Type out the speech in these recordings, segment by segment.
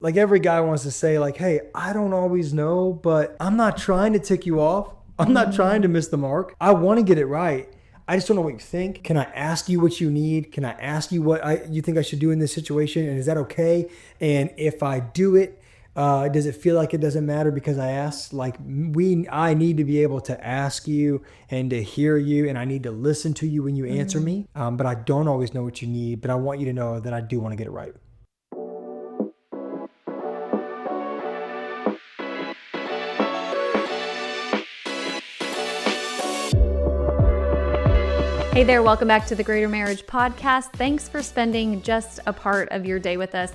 Like every guy wants to say like, hey, I don't always know, but I'm not trying to tick you off. I'm not trying to miss the mark. I want to get it right. I just don't know what you think. Can I ask you what you need? Can I ask you what you think I should do in this situation? And is that okay? And if I do it, does it feel like it doesn't matter because I asked? Like I need to be able to ask you and to hear you, and I need to listen to you when you answer me. But I don't always know what you need, but I want you to know that I do want to get it right. Hey there, welcome back to the Greater Marriage Podcast. Thanks for spending just a part of your day with us.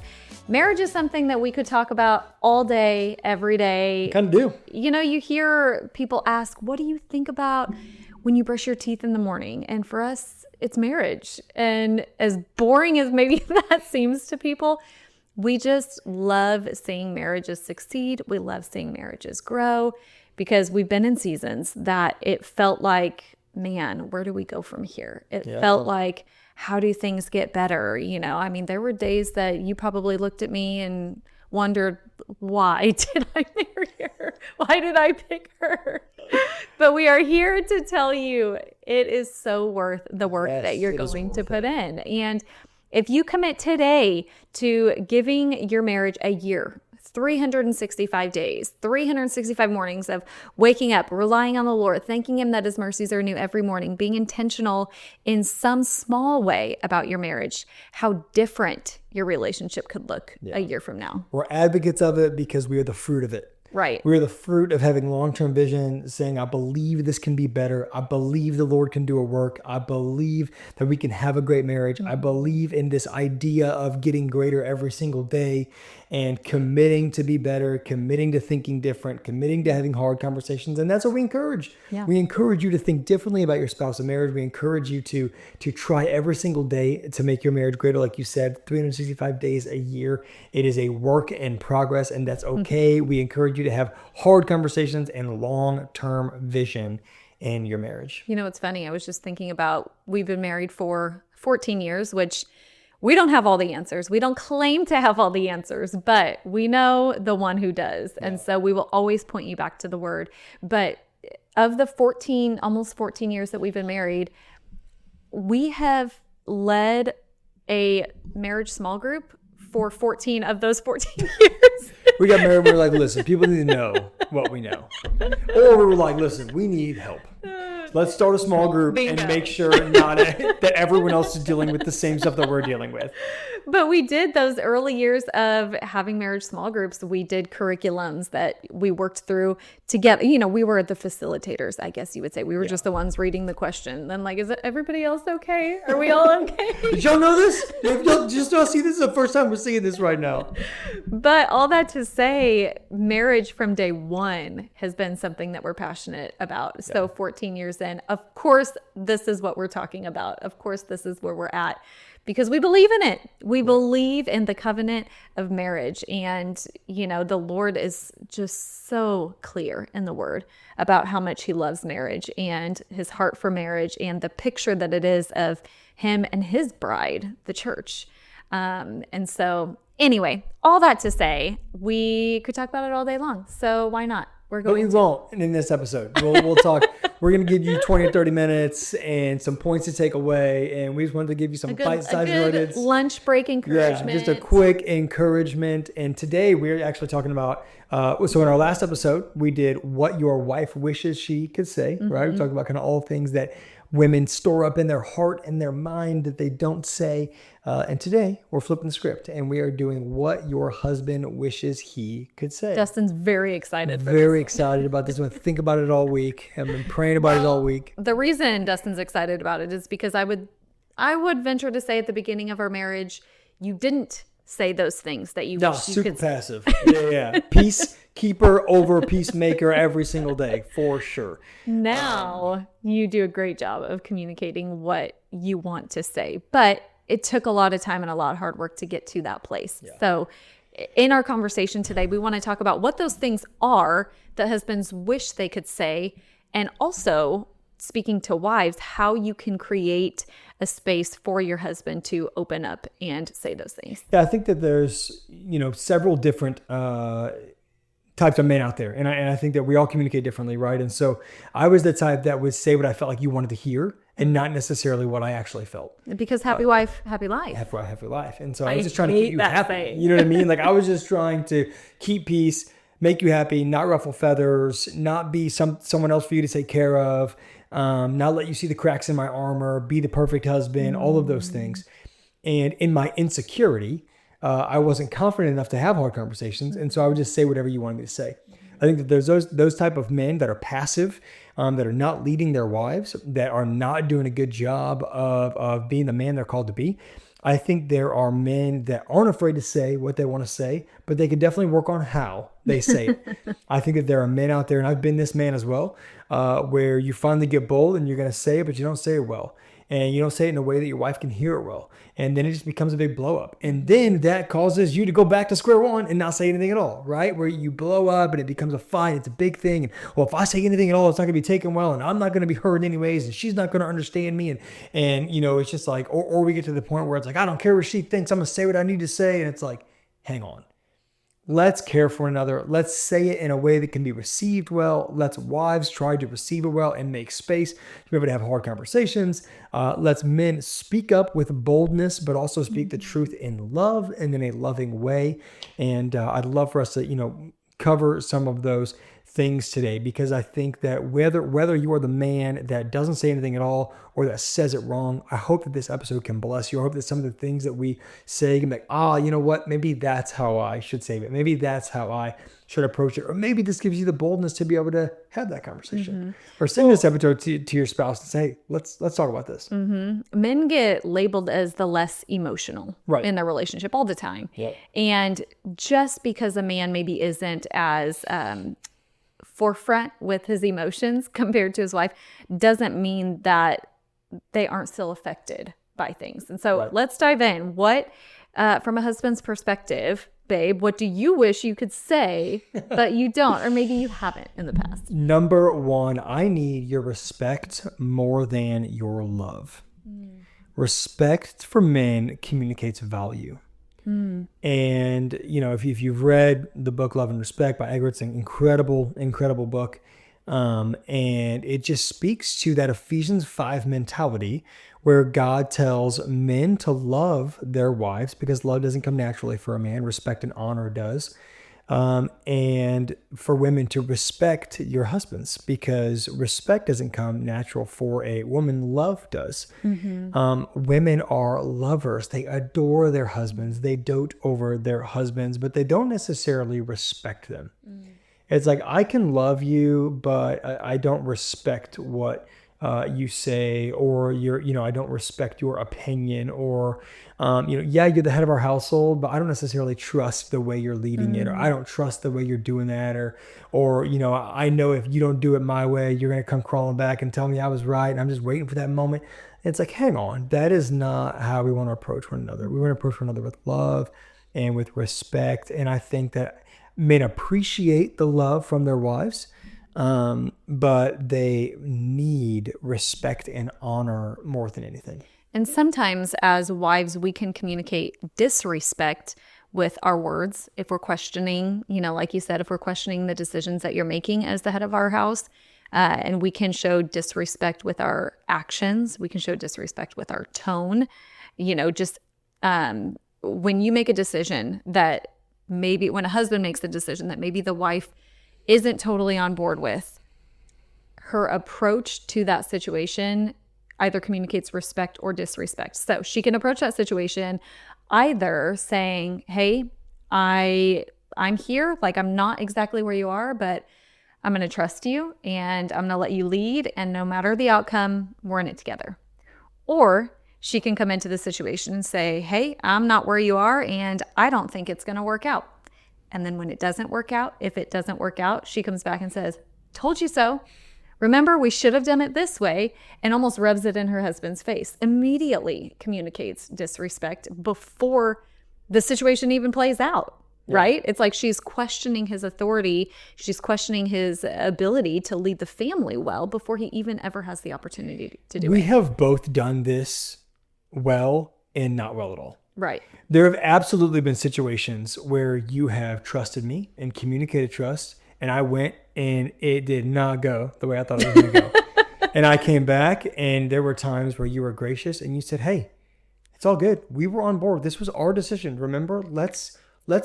Marriage is something that we could talk about all day, every day. Kind of do. You know, you hear people ask, what do you think about when you brush your teeth in the morning? And for us, it's marriage. And as boring as maybe that seems to people, we just love seeing marriages succeed. We love seeing marriages grow because we've been in seasons that it felt like, man, where do we go from here? It felt like, how do things get better? You know, I mean, there were days that you probably looked at me and wondered, why did I marry her? Why did I pick her? But we are here to tell you it is so worth the work that you're going to put in. And if you commit today to giving your marriage a year, 365 days, 365 mornings of waking up, relying on the Lord, thanking Him that His mercies are new every morning, being intentional in some small way about your marriage, how different your relationship could look a year from now. We're advocates of it because we are the fruit of it. Right. We're the fruit of having long-term vision, saying, I believe this can be better. I believe the Lord can do a work. I believe that we can have a great marriage. I believe in this idea of getting greater every single day and committing to be better, committing to thinking different, committing to having hard conversations. And that's what we encourage. Yeah. We encourage you to think differently about your spouse and marriage. We encourage you to try every single day to make your marriage greater. Like you said, 365 days a year. It is a work in progress, and that's okay. We encourage you to have hard conversations and long-term vision in your marriage. You know, it's funny. I was just thinking about, we've been married for 14 years, which we don't have all the answers. We don't claim to have all the answers, but we know the one who does. Yeah. And so we will always point you back to the Word. But of the almost 14 years that we've been married, we have led a marriage small group for 14 of those 14 years. We got married, we were like, listen, people need to know what we know. Or we were like, listen, we need help. Let's start a small group and make sure that everyone else is dealing with the same stuff that we're dealing with. But we did those early years of having marriage small groups. We did curriculums that we worked through together. You know, we were the facilitators, I guess you would say. We were just the ones reading the question. Then like, is everybody else okay? Are we all okay? Did y'all know this? Just don't see this is the first time we're seeing this right now. But all that to say, marriage from day one has been something that we're passionate about. Yeah. So 14 years in, of course, this is what we're talking about. Of course, this is where we're at. Because we believe in it. We believe in the covenant of marriage. And, you know, the Lord is just so clear in the Word about how much He loves marriage and His heart for marriage and the picture that it is of Him and His bride, the church. And so anyway, all that to say, we could talk about it all day long. So why not? But we won't in this episode. We'll talk. We're going to give you 20 or 30 minutes and some points to take away. And we just wanted to give you some bite-sized nuggets. Lunch break encouragement. Yeah, just a quick encouragement. And today we're actually talking about, so in our last episode, we did what your wife wishes she could say, right? We talked about kind of all things that women store up in their heart and their mind that they don't say. And today we're flipping the script and we are doing what your husband wishes he could say. Dustin's very excited. Very excited about this one. Think about it all week. I've been praying about it all week. The reason Dustin's excited about it is because I would venture to say at the beginning of our marriage, you didn't say those things that you wish you could passive. Yeah. Peacekeeper over peacemaker every single day, for sure. Now you do a great job of communicating what you want to say, but it took a lot of time and a lot of hard work to get to that place. Yeah. So in our conversation today, we want to talk about what those things are that husbands wish they could say, and also speaking to wives, how you can create a space for your husband to open up and say those things? Yeah, I think that there's, several different types of men out there. And I think that we all communicate differently, right? And so I was the type that would say what I felt like you wanted to hear and not necessarily what I actually felt. Because happy wife, happy life. Happy life. And so I was just trying to hate keep you that happy. saying. You know what I mean? Like I was just trying to keep peace, make you happy, not ruffle feathers, not be someone else for you to take care of, not let you see the cracks in my armor, be the perfect husband, all of those things. And in my insecurity, I wasn't confident enough to have hard conversations. And so I would just say whatever you wanted me to say. I think that there's those type of men that are passive, that are not leading their wives, that are not doing a good job of being the man they're called to be. I think there are men that aren't afraid to say what they want to say, but they can definitely work on how they say it. I think that there are men out there, and I've been this man as well, where you finally get bold and you're going to say it, but you don't say it well. And you don't say it in a way that your wife can hear it well. And then it just becomes a big blow up. And then that causes you to go back to square one and not say anything at all, right? Where you blow up and it becomes a fight. It's a big thing. And well, if I say anything at all, it's not going to be taken well. And I'm not going to be heard anyways. And she's not going to understand me. And it's just like, or we get to the point where it's like, I don't care what she thinks. I'm going to say what I need to say. And it's like, hang on. Let's care for one another. Let's say it in a way that can be received well. Let's wives try to receive it well and make space to be able to have hard conversations. Let's men speak up with boldness, but also speak the truth in love and in a loving way. And I'd love for us to, cover some of those things today, because I think that whether you are the man that doesn't say anything at all or that says it wrong, I hope that this episode can bless you. I hope that some of the things that we say can be like, you know what, maybe that's how I should say it. Maybe that's how I should approach it. Or maybe this gives you the boldness to be able to have that conversation. Or send this episode to your spouse and say, hey, let's talk about this. Men get labeled as the less emotional in their relationship all the time. Yep. And just because a man maybe isn't as forefront with his emotions compared to his wife doesn't mean that they aren't still affected by things. And so let's dive in. What, from a husband's perspective, babe, what do you wish you could say, but you don't, or maybe you haven't in the past? Number one, I need your respect more than your love. Respect for men communicates value. And, if you've read the book Love and Respect by Egger, it's an incredible, incredible book. And it just speaks to that Ephesians 5 mentality where God tells men to love their wives because love doesn't come naturally for a man. Respect and honor does. And for women to respect your husbands because respect doesn't come natural for a woman. Love does. Women are lovers. They adore their husbands. They dote over their husbands, but they don't necessarily respect them. It's like, I can love you, but I don't respect what you say, or I don't respect your opinion, or, you're the head of our household, but I don't necessarily trust the way you're leading it, or I don't trust the way you're doing that, or, I know if you don't do it my way, you're going to come crawling back and tell me I was right. And I'm just waiting for that moment. It's like, hang on, that is not how we want to approach one another. We want to approach one another with love and with respect. And I think that men appreciate the love from their wives, but they need respect and honor more than anything. And sometimes as wives, we can communicate disrespect with our words if we're questioning, like you said, if we're questioning the decisions that you're making as the head of our house. And we can show disrespect with our actions. We can show disrespect with our tone. When you make a decision that maybe when a husband makes the decision that maybe the wife isn't totally on board with, her approach to that situation either communicates respect or disrespect. So she can approach that situation either saying, hey, I'm here, like I'm not exactly where you are, but I'm going to trust you and I'm going to let you lead. And no matter the outcome, we're in it together. Or she can come into the situation and say, hey, I'm not where you are and I don't think it's going to work out. And then when it doesn't work out, if it doesn't work out, she comes back and says, told you so. Remember, we should have done it this way, and almost rubs it in her husband's face. Immediately communicates disrespect before the situation even plays out, right? It's like she's questioning his authority. She's questioning his ability to lead the family well before he even ever has the opportunity to do it. We have both done this well and not well at all. Right. There have absolutely been situations where you have trusted me and communicated trust, and I went and it did not go the way I thought it was going to go. And I came back, and there were times where you were gracious and you said, hey, it's all good. We were on board. This was our decision. Remember, let's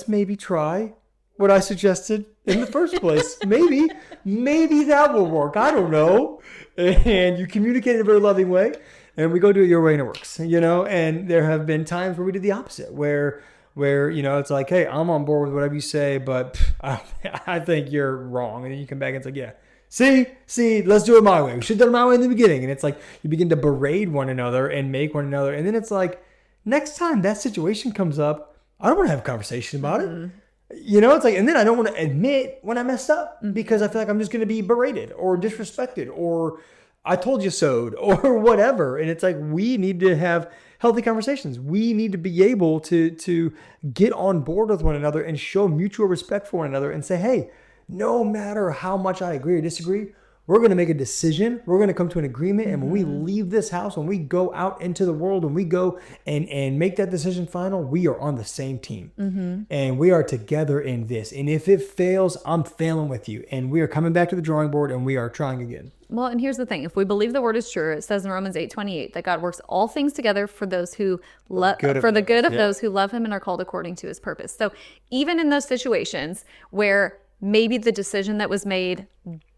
maybe try what I suggested in the first place. Maybe that will work. I don't know. And you communicated in a very loving way, and we go do it your way and it works, and there have been times where we did the opposite, where it's like, hey, I'm on board with whatever you say, but I think you're wrong. And then you come back and it's like, yeah, see, let's do it my way. We should have done it my way in the beginning. And it's like you begin to berate one another and make one another. And then it's like, next time that situation comes up, I don't want to have a conversation about it. It's like, and then I don't want to admit when I messed up because I feel like I'm just going to be berated or disrespected or I told you so or whatever. And it's like, we need to have healthy conversations. We need to be able to get on board with one another and show mutual respect for one another and say, hey, no matter how much I agree or disagree, we're going to make a decision. We're going to come to an agreement. And when we leave this house, when we go out into the world, when we go and make that decision final, we are on the same team. And we are together in this. And if it fails, I'm failing with you. And we are coming back to the drawing board and we are trying again. Well, and here's the thing. If we believe the word is true, it says in Romans 8:28 that God works all things together for those who for the good of those who love him and are called according to his purpose. So even in those situations where maybe the decision that was made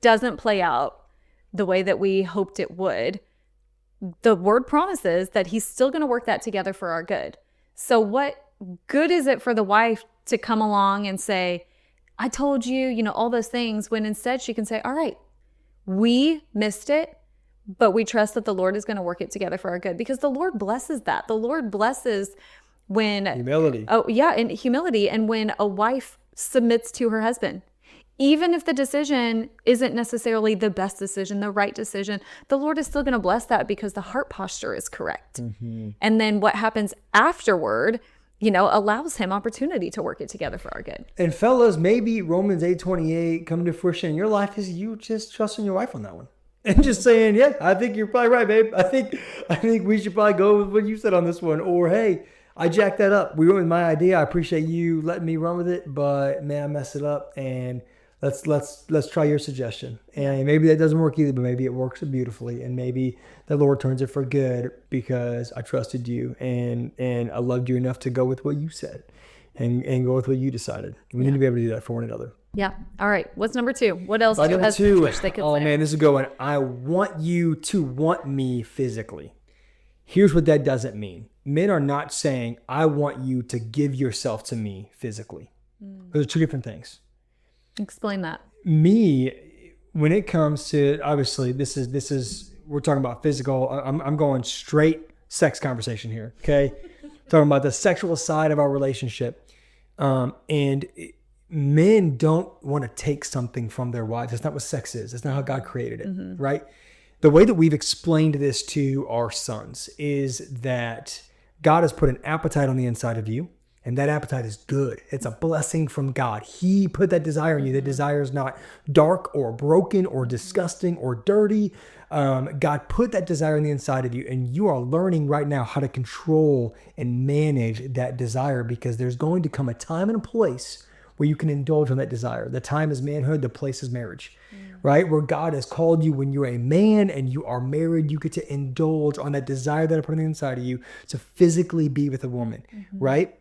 doesn't play out the way that we hoped it would, the word promises that he's still going to work that together for our good. So what good is it for the wife to come along and say, I told you, all those things, when instead she can say, all right, we missed it, but we trust that the Lord is going to work it together for our good, because the Lord blesses that. The Lord blesses when humility. Oh yeah. And humility. And when a wife submits to her husband, even if the decision isn't necessarily the best decision, the right decision, the Lord is still going to bless that because the heart posture is correct. And then what happens afterward, allows him opportunity to work it together for our good. And fellas, maybe Romans 8:28 come to fruition in your life is you just trusting your wife on that one. And just saying, yeah, I think you're probably right, babe. I think we should probably go with what you said on this one. Or, hey, I jacked that up. We went with my idea. I appreciate you letting me run with it, but man, I messed it up. And let's try your suggestion. And maybe that doesn't work either, but maybe it works beautifully. And maybe the Lord turns it for good because I trusted you and I loved you enough to go with what you said and go with what you decided. We need to be able to do that for one another. Yeah. All right. What's number 2? What else do Number husbands 2, wish they could say? man, this is a good one. I want you to want me physically. Here's what that doesn't mean. Men are not saying, I want you to give yourself to me physically. Those are two different things. Explain that. Me, when it comes to, obviously, this is we're talking about physical. I'm going straight sex conversation here. Okay, talking about the sexual side of our relationship, and men don't want to take something from their wives. That's not what sex is. That's not how God created it, right? The way that we've explained this to our sons is that God has put an appetite on the inside of you. And that appetite is good. It's a blessing from God. He put that desire in you. That desire is not dark or broken or disgusting or dirty. God put that desire in the inside of you, and you are learning right now how to control and manage that desire, because there's going to come a time and a place where you can indulge on that desire. The time is manhood, the place is marriage, right? Where God has called you when you're a man and you are married, you get to indulge on that desire that I put on the inside of you to physically be with a woman, right?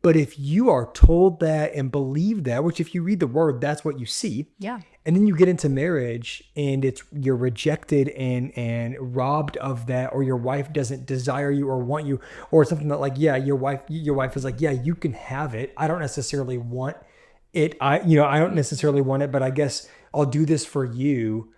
But if you are told that and believe that, which if you read the word, that's what you see. Yeah. And then you get into marriage and you're rejected and robbed of that, or your wife doesn't desire you or want you, or something that like, yeah, your wife is like, yeah, you can have it. I don't necessarily want it. I don't necessarily want it, but I guess I'll do this for you.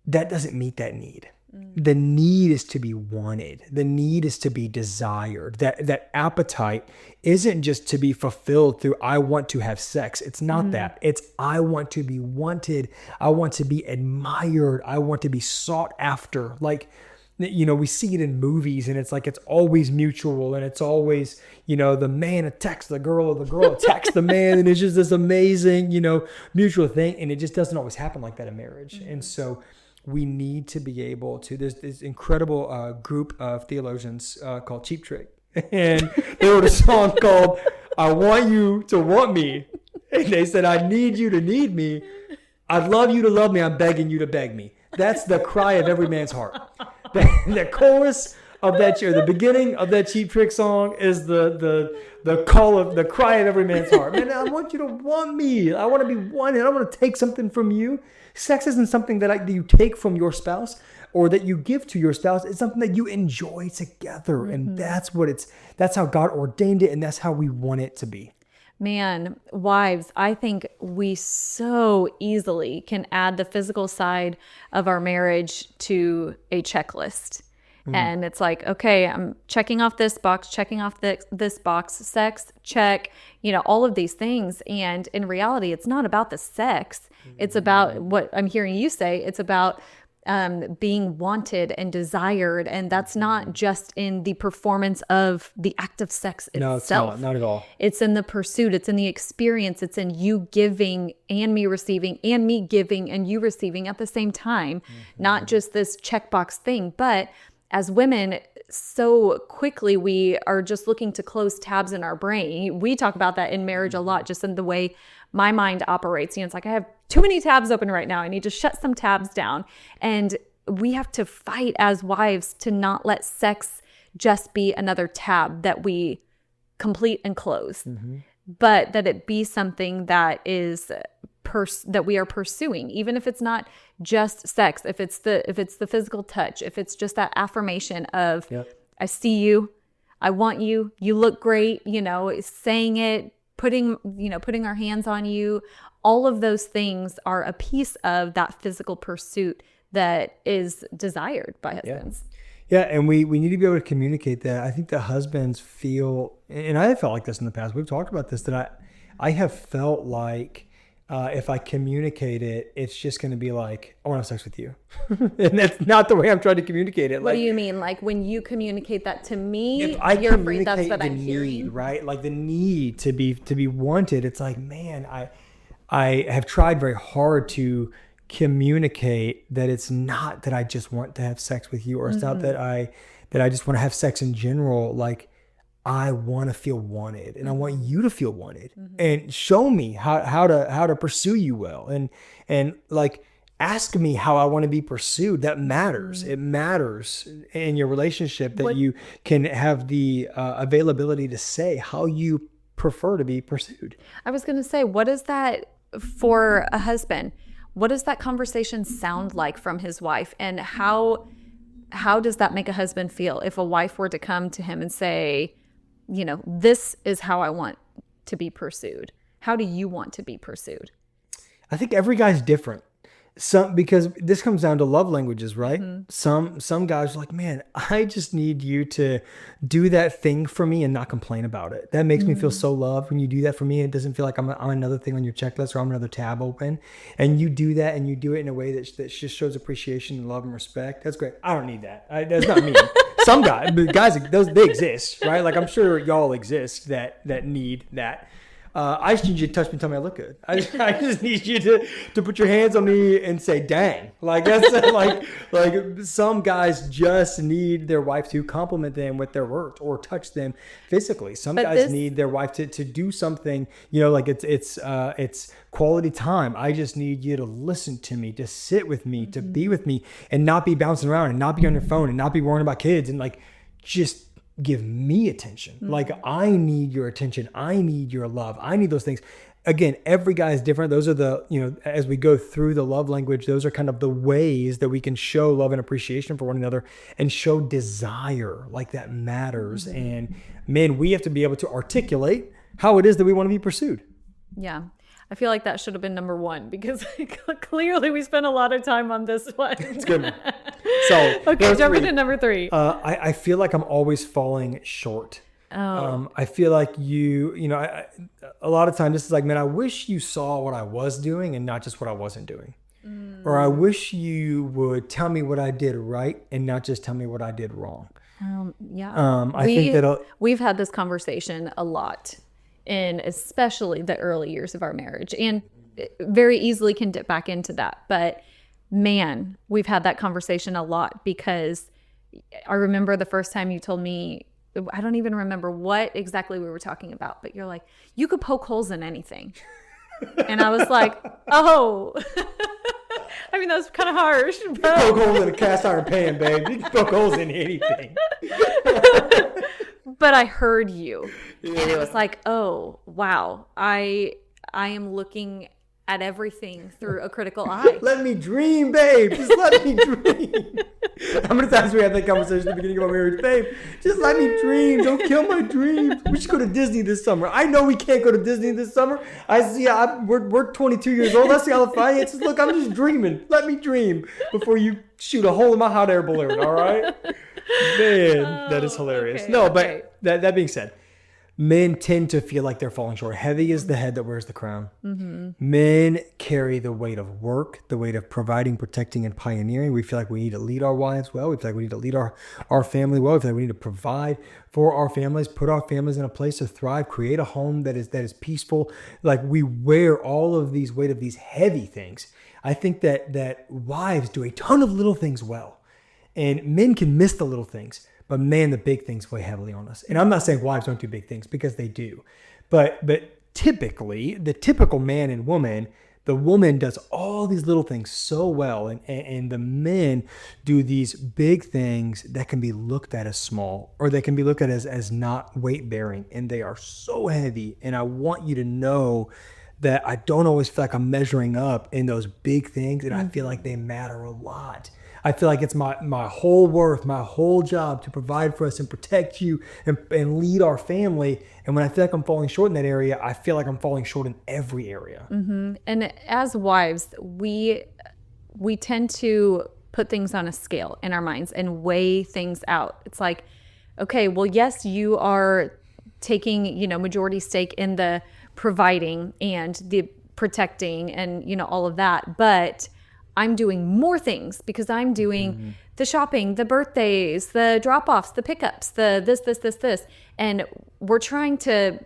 That doesn't meet that need. The need is to be wanted. The need is to be desired. That appetite isn't just to be fulfilled through I want to have sex. It's not that. It's I want to be wanted. I want to be admired. I want to be sought after. Like, we see it in movies, and it's like it's always mutual, and it's always, the man attacks the girl or the girl attacks the man, and it's just this amazing, mutual thing. And it just doesn't always happen like that in marriage. And so we need to be able to, there's this incredible group of theologians called Cheap Trick. And they wrote a song called I Want You to Want Me. And they said, I need you to need me. I'd love you to love me. I'm begging you to beg me. That's the cry of every man's heart. The chorus of that, or the beginning of that Cheap Trick song is the call of the cry of every man's heart. Man, I want you to want me. I want to be wanted. I want to take something from you. Sex isn't something that you take from your spouse or that you give to your spouse. It's something that you enjoy together. And that's how God ordained it. And that's how we want it to be. Man, wives, I think we so easily can add the physical side of our marriage to a checklist. And it's like, okay, I'm checking off this box, checking off this box, sex, check, all of these things. And in reality, it's not about the sex. It's about what I'm hearing you say. It's about being wanted and desired. And that's not just in the performance of the act of sex itself. No, it's not at all. It's in the pursuit. It's in the experience. It's in you giving and me receiving and me giving and you receiving at the same time. Not just this checkbox thing, but as women, so quickly we are just looking to close tabs in our brain. We talk about that in marriage a lot, just in the way my mind operates. It's like I have too many tabs open right now. I need to shut some tabs down. And we have to fight as wives to not let sex just be another tab that we complete and close, but that it be something that is that we are pursuing, even if it's not just sex, if it's the physical touch, if it's just that affirmation of, I see you, I want you, you look great, saying it, putting our hands on you, all of those things are a piece of that physical pursuit that is desired by husbands. Yeah, and we need to be able to communicate that. I think that husbands feel, and I have felt like this in the past, we've talked about this, that I have felt like if I communicate it, it's just going to be like, I want to have sex with you. And that's not the way I'm trying to communicate it. What do you mean? Like when you communicate that to me, if I you're afraid communicate that's what the I'm need, hearing. right? Like the need to be wanted. It's like, man, I have tried very hard to communicate that it's not that I just want to have sex with you, or it's not that I just want to have sex in general. Like I want to feel wanted, and I want you to feel wanted, and show me how to pursue you well, and like ask me how I want to be pursued. That matters. It matters in your relationship that you can have the availability to say how you prefer to be pursued. I was going to say, what is that for a husband? What does that conversation sound like from his wife? And how does that make a husband feel if a wife were to come to him and say, this is how I want to be pursued? How do you want to be pursued? I think every guy's different. Because this comes down to love languages, right? Some guys are like, man, I just need you to do that thing for me and not complain about it. That makes me feel so loved when you do that for me. It doesn't feel like I'm another thing on your checklist, or I'm another tab open. And you do that, and you do it in a way that just shows appreciation and love and respect. That's great. I don't need that. That's not me. Some guys, they exist, right? Like I'm sure y'all exist that need that. I just need you to touch me and tell me I look good. I just need you to put your hands on me and say, dang. Like that's like some guys just need their wife to compliment them with their words or touch them physically. Some guys need their wife to do something, like it's quality time. I just need you to listen to me, to sit with me, to be with me, and not be bouncing around and not be on your phone and not be worrying about kids, and like just give me attention. Like I need your attention. I need your love. I need those things. Again, every guy is different. Those are the, as we go through the love language, those are kind of the ways that we can show love and appreciation for one another and show desire. Like that matters. And men, we have to be able to articulate how it is that we want to be pursued. Yeah. I feel like that should have been number one, because clearly we spent a lot of time on this one. It's good. So okay, jumping to number 3. I feel like I'm always falling short. I feel like a lot of times this is like, man, I wish you saw what I was doing and not just what I wasn't doing. Or I wish you would tell me what I did right and not just tell me what I did wrong. I think that we've had this conversation a lot, in especially the early years of our marriage, and very easily can dip back into that. But Man, we've had that conversation a lot, because I remember the first time you told me, I don't even remember what exactly we were talking about, but you're like, you could poke holes in anything. And I was like, oh, I mean, that was kind of harsh. But... Poke holes in a cast iron pan, babe. You can poke holes in anything. But I heard you, and it was like, oh, wow, I am looking at everything through a critical eye. Let me dream, babe. Just let me dream. How many times we had that conversation at the beginning of our marriage? Babe, just let me dream. Don't kill my dreams. We should go to Disney this summer. I know we can't go to Disney this summer. We're 22 years old. I see all the finances. Look, I'm just dreaming. Let me dream before you shoot a hole in my hot air balloon, all right? Man, that is hilarious. Okay, no, okay. But that being said, men tend to feel like they're falling short. Heavy is the head that wears the crown. Mm-hmm. Men carry the weight of work, the weight of providing, protecting, and pioneering. We feel like we need to lead our wives well. We feel like we need to lead our family well. We feel like we need to provide for our families, put our families in a place to thrive, create a home that is peaceful. Like, we wear all of these weight of these heavy things. I think that wives do a ton of little things well, and men can miss the little things. But man, the big things weigh heavily on us. And I'm not saying wives don't do big things, because they do. But typically, the typical man and woman, the woman does all these little things so well. And the men do these big things that can be looked at as small, or they can be looked at as not weight bearing. And they are so heavy. And I want you to know that I don't always feel like I'm measuring up in those big things. And I feel like they matter a lot. I feel like it's my whole worth, my whole job to provide for us and protect you and lead our family. And when I feel like I'm falling short in that area, I feel like I'm falling short in every area. Mm-hmm. And as wives, we tend to put things on a scale in our minds and weigh things out. It's like, okay, well, yes, you are taking, majority stake in the providing and the protecting and, all of that. But I'm doing more things, because I'm doing the shopping, the birthdays, the drop-offs, the pickups, the this. And we're trying to,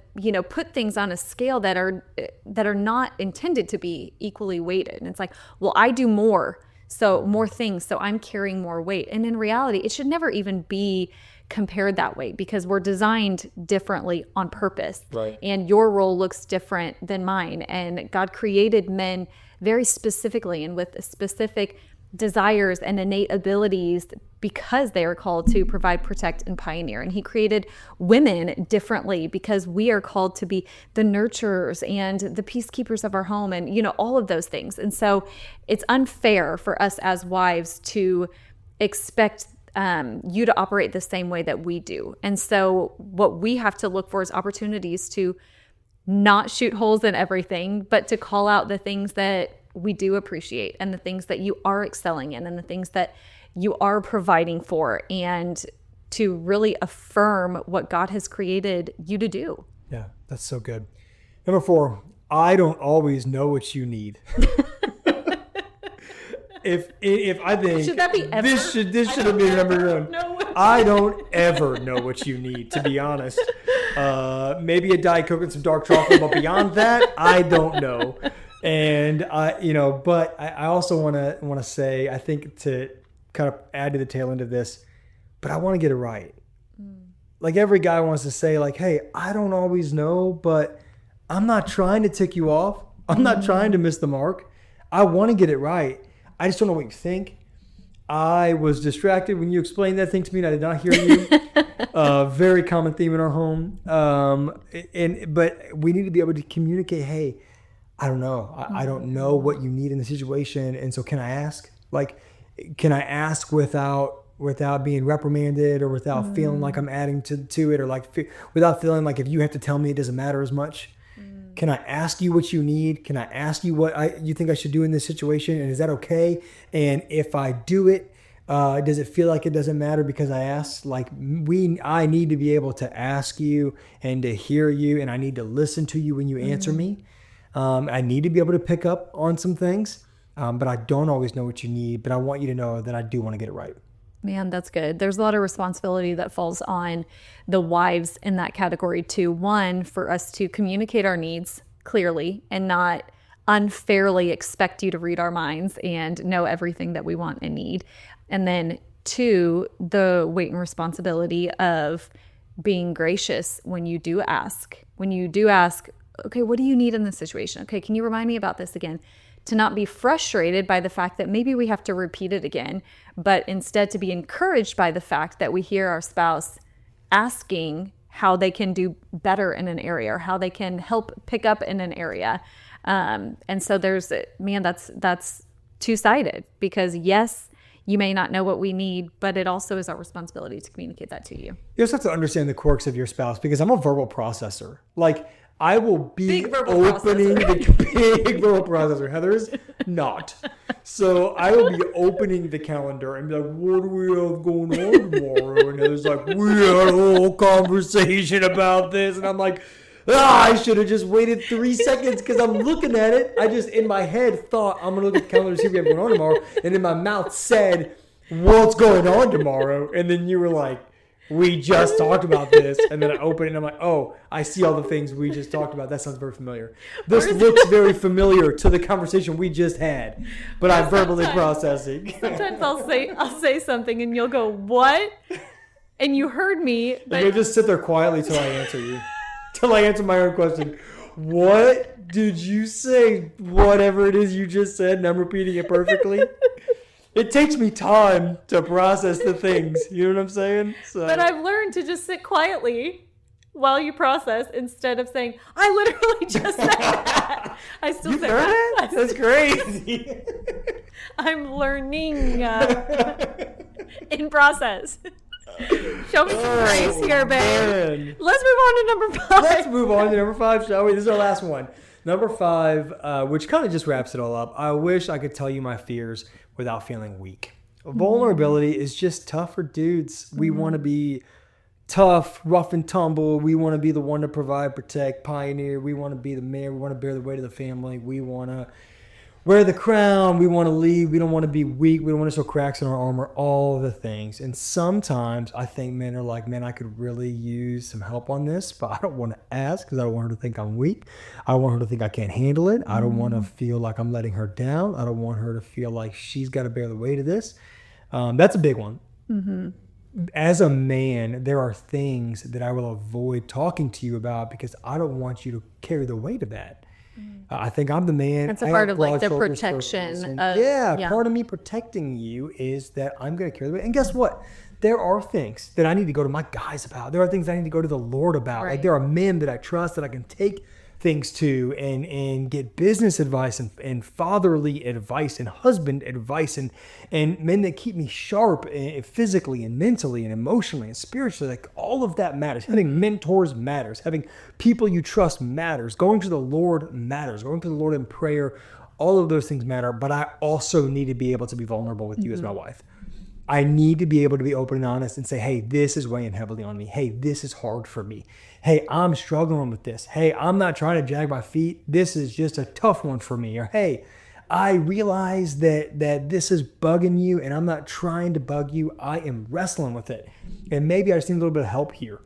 put things on a scale that are not intended to be equally weighted. And it's like, well, I do more things, so I'm carrying more weight. And in reality, it should never even be compared that way, because we're designed differently on purpose. Right. And your role looks different than mine. And God created men very specifically and with specific desires and innate abilities, because they are called to provide, protect, and pioneer. And he created women differently, because we are called to be the nurturers and the peacekeepers of our home, and all of those things. And so it's unfair for us as wives to expect you to operate the same way that we do. And so what we have to look for is opportunities to not shoot holes in everything, but to call out the things that we do appreciate, and the things that you are excelling in, and the things that you are providing for, and to really affirm what God has created you to do. Yeah, that's so good. Number 4, I don't always know what you need. If I think should that be ever? This should have been number 1. I don't ever know what you need, to be honest. Maybe a Diet Coke and some dark chocolate, but beyond that, I don't know. And but I also want to say, I think, to kind of add to the tail end of this, but I want to get it right. Like, every guy wants to say, like, hey, I don't always know, but I'm not trying to tick you off. I'm not trying to miss the mark. I want to get it right. I just don't know what you think. I was distracted when you explained that thing to me, and I did not hear you. Very common theme in our home. But we need to be able to communicate, hey, I don't know. I don't know what you need in the situation. And so can I ask? Like, can I ask without being reprimanded, or without feeling like I'm adding to it, or like without feeling like if you have to tell me, it doesn't matter as much? Can I ask you what you need? Can I ask you what you think I should do in this situation? And is that okay? And if I do it, does it feel like it doesn't matter because I asked? Like, I need to be able to ask you and to hear you, and I need to listen to you when you answer me. I need to be able to pick up on some things, but I don't always know what you need. But I want you to know that I do want to get it right. Man, that's good. There's a lot of responsibility that falls on the wives in that category too. One, for us to communicate our needs clearly and not unfairly expect you to read our minds and know everything that we want and need. And then 2, the weight and responsibility of being gracious when you do ask. When you do ask, okay, what do you need in this situation? Okay, can you remind me about this again? To not be frustrated by the fact that maybe we have to repeat it again, but instead to be encouraged by the fact that we hear our spouse asking how they can do better in an area or how they can help pick up in an area. And so that's two-sided, because yes, you may not know what we need, but it also is our responsibility to communicate that to you. You also have to understand the quirks of your spouse, because I'm a verbal processor. Like, I will be Big verbal opening the big verbal processor. Heather is not. So I will be opening the calendar and be like, what do we have going on tomorrow? And Heather's like, we had a whole conversation about this. And I'm like, I should have just waited 3 seconds, because I'm looking at it. I just, in my head, thought, I'm going to look at the calendar to see what we have going on tomorrow. And in my mouth said, what's going on tomorrow? And then you were like, we just talked about this. And then I open it and I'm like, oh, I see all the things we just talked about. That sounds very familiar. This looks very familiar to the conversation we just had, but I'm verbally processing. Sometimes I'll say something and you'll go, what? And you heard me. But you'll just sit there quietly till I answer you. Till I answer my own question. What did you say? Whatever it is you just said, and I'm repeating it perfectly. It takes me time to process the things. You know what I'm saying? So. But I've learned to just sit quietly while you process instead of saying, I literally just said that. I still say that. That's crazy. I'm learning in process. Show me some grace here, babe. Man. Let's move on to number 5. Let's move on to number 5, shall we? This is our last one. Number 5, which kind of just wraps it all up. I wish I could tell you my fears without feeling weak. Vulnerability is just tough for dudes. We want to be tough, rough and tumble. We want to be the one to provide, protect, pioneer. We want to be the man. We want to bear the weight of the family. We want to wear the crown. We want to lead. We don't want to be weak. We don't want to show cracks in our armor, all the things. And sometimes I think men are like, man, I could really use some help on this, but I don't want to ask because I don't want her to think I'm weak. I don't want her to think I can't handle it. I don't want to feel like I'm letting her down. I don't want her to feel like she's got to bear the weight of this. That's a big one. Mm-hmm. As a man, there are things that I will avoid talking to you about because I don't want you to carry the weight of that. I think I'm the man. That's a part of like the protection. Part of me protecting you is that I'm going to carry the weight. And guess what? There are things that I need to go to my guys about. There are things I need to go to the Lord about. Right. Like there are men that I trust that I can take things to and get business advice and fatherly advice and husband advice and men that keep me sharp physically and mentally and emotionally and spiritually. Like all of that matters. Having mentors matters. Having people you trust matters. Going to the Lord matters. Going to the Lord in prayer, all of those things matter. But I also need to be able to be vulnerable with you as my wife. I need to be able to be open and honest and say, hey, this is weighing heavily on me. Hey, this is hard for me. Hey, I'm struggling with this. Hey, I'm not trying to drag my feet. This is just a tough one for me. Or, hey, I realize that this is bugging you and I'm not trying to bug you. I am wrestling with it. And maybe I just need a little bit of help here.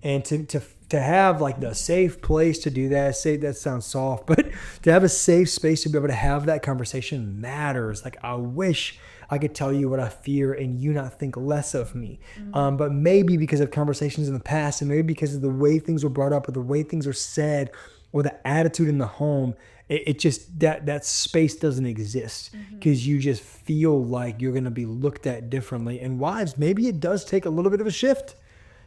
And to have like the safe place to do that, that sounds soft, but to have a safe space to be able to have that conversation matters. Like I wish I could tell you what I fear and you not think less of me. Mm-hmm. But maybe because of conversations in the past and maybe because of the way things were brought up or the way things are said or the attitude in the home, it just, that space doesn't exist because you just feel like you're going to be looked at differently. And wives, maybe it does take a little bit of a shift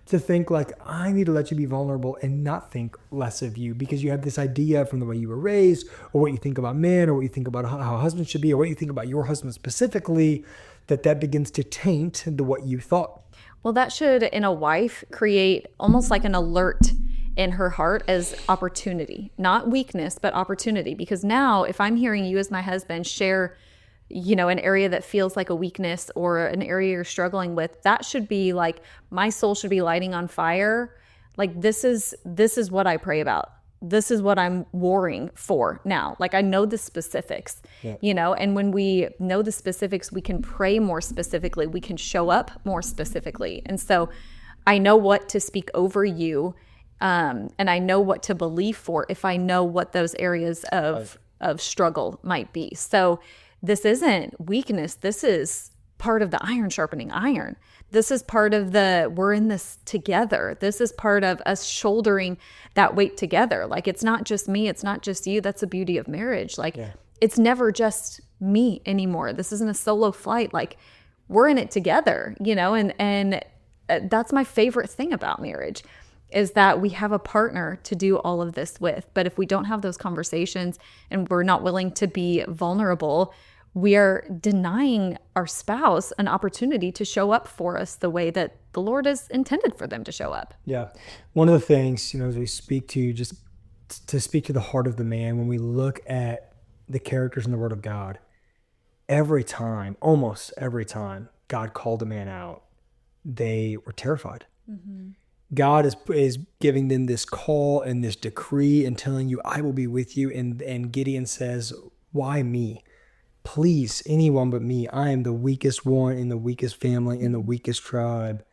to think like, I need to let you be vulnerable and not think less of you because you have this idea from the way you were raised or what you think about men or what you think about how husbands should be or what you think about your husband specifically, that begins to taint what you thought. Well, that should, in a wife, create almost like an alert in her heart as opportunity, not weakness, but opportunity. Because now if I'm hearing you as my husband share an area that feels like a weakness or an area you're struggling with, that should be like, my soul should be lighting on fire. Like, this is what I pray about. This is what I'm warring for now. Like, I know the specifics, and when we know the specifics, we can pray more specifically. We can show up more specifically. And so I know what to speak over you. And I know what to believe for if I know what those areas of of struggle might be. So this isn't weakness. This is part of the iron sharpening iron. This is part of we're in this together. This is part of us shouldering that weight together. Like, it's not just me. It's not just you. That's the beauty of marriage. Like, it's never just me anymore. This isn't a solo flight. Like, we're in it together, and that's my favorite thing about marriage, is that we have a partner to do all of this with. But if we don't have those conversations and we're not willing to be vulnerable, we are denying our spouse an opportunity to show up for us the way that the Lord has intended for them to show up. Yeah. One of the things, as we speak to, just to speak to the heart of the man, when we look at the characters in the Word of God, almost every time God called a man out, they were terrified. Mm-hmm. God is giving them this call and this decree and telling you, I will be with you. And Gideon says, why me? Please, anyone but me. I am the weakest one in the weakest family, in the weakest tribe,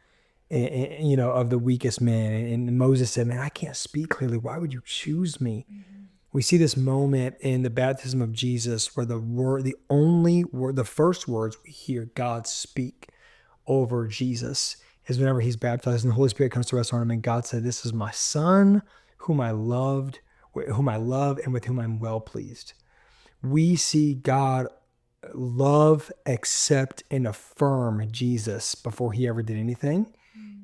and of the weakest men. And Moses said, man, I can't speak clearly. Why would you choose me? Mm-hmm. We see this moment in the baptism of Jesus where the first words we hear God speak over Jesus is whenever he's baptized and the Holy Spirit comes to rest on him, and God said, this is my son whom I love and with whom I'm well pleased. We see God love, accept, and affirm Jesus before he ever did anything.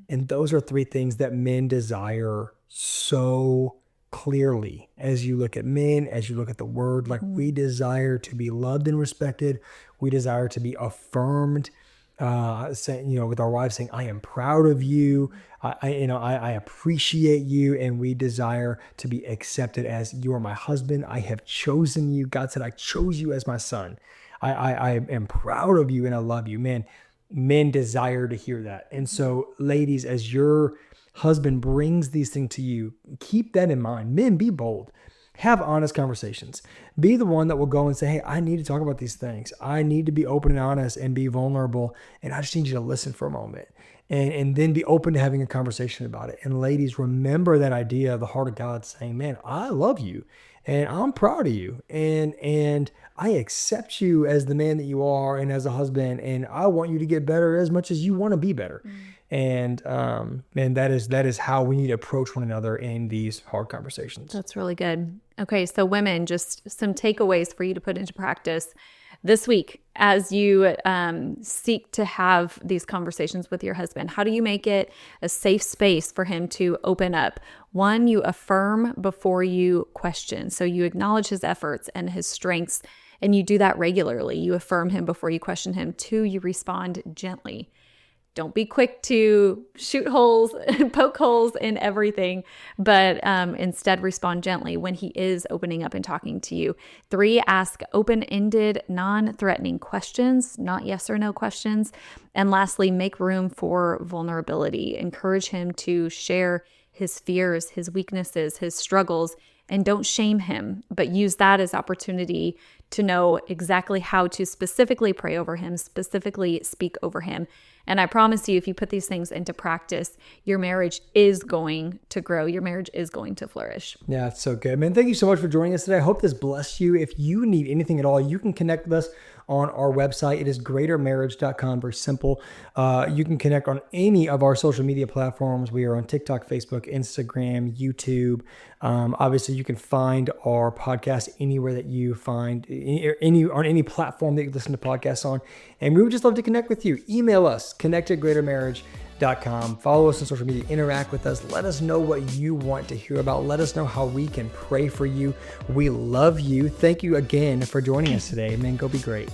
And those are three things that men desire so clearly. As you look at men, as you look at the word, like, we desire to be loved and respected. We desire to be affirmed, with our wives saying, I am proud of you. I appreciate you. And we desire to be accepted as, you are my husband. I have chosen you. God said, I chose you as my son. I am proud of you and I love you. Man, men desire to hear that. And so, ladies, as your husband brings these things to you, keep that in mind. Men, be bold. Have honest conversations. Be the one that will go and say, hey, I need to talk about these things. I need to be open and honest and be vulnerable. And I just need you to listen for a moment. And then be open to having a conversation about it. And ladies, remember that idea of the heart of God saying, man, I love you and I'm proud of you. And I accept you as the man that you are and as a husband. And I want you to get better as much as you want to be better. And that is how we need to approach one another in these hard conversations. That's really good. Okay, so women, just some takeaways for you to put into practice this week as you seek to have these conversations with your husband. How do you make it a safe space for him to open up? One, you affirm before you question. So you acknowledge his efforts and his strengths, and you do that regularly. You affirm him before you question him. Two, you respond gently. Don't be quick to shoot holes, poke holes in everything, but instead respond gently when he is opening up and talking to you. Three, ask open-ended, non-threatening questions, not yes or no questions. And lastly, make room for vulnerability. Encourage him to share his fears, his weaknesses, his struggles, and don't shame him, but use that as opportunity to know exactly how to specifically pray over him, specifically speak over him. And I promise you, if you put these things into practice, your marriage is going to grow. Your marriage is going to flourish. Yeah, it's so good, man. Thank you so much for joining us today. I hope this blessed you. If you need anything at all, you can connect with us on our website. It is greatermarriage.com. Very simple. You can connect on any of our social media platforms. We are on TikTok, Facebook, Instagram, YouTube. Obviously, you can find our podcast anywhere that you find on any platform that you listen to podcasts on. And we would just love to connect with you. Email us, connect@greatermarriage.com. Follow us on social media. Interact with us. Let us know what you want to hear about. Let us know how we can pray for you. We love you. Thank you again for joining us today. Man, go be great.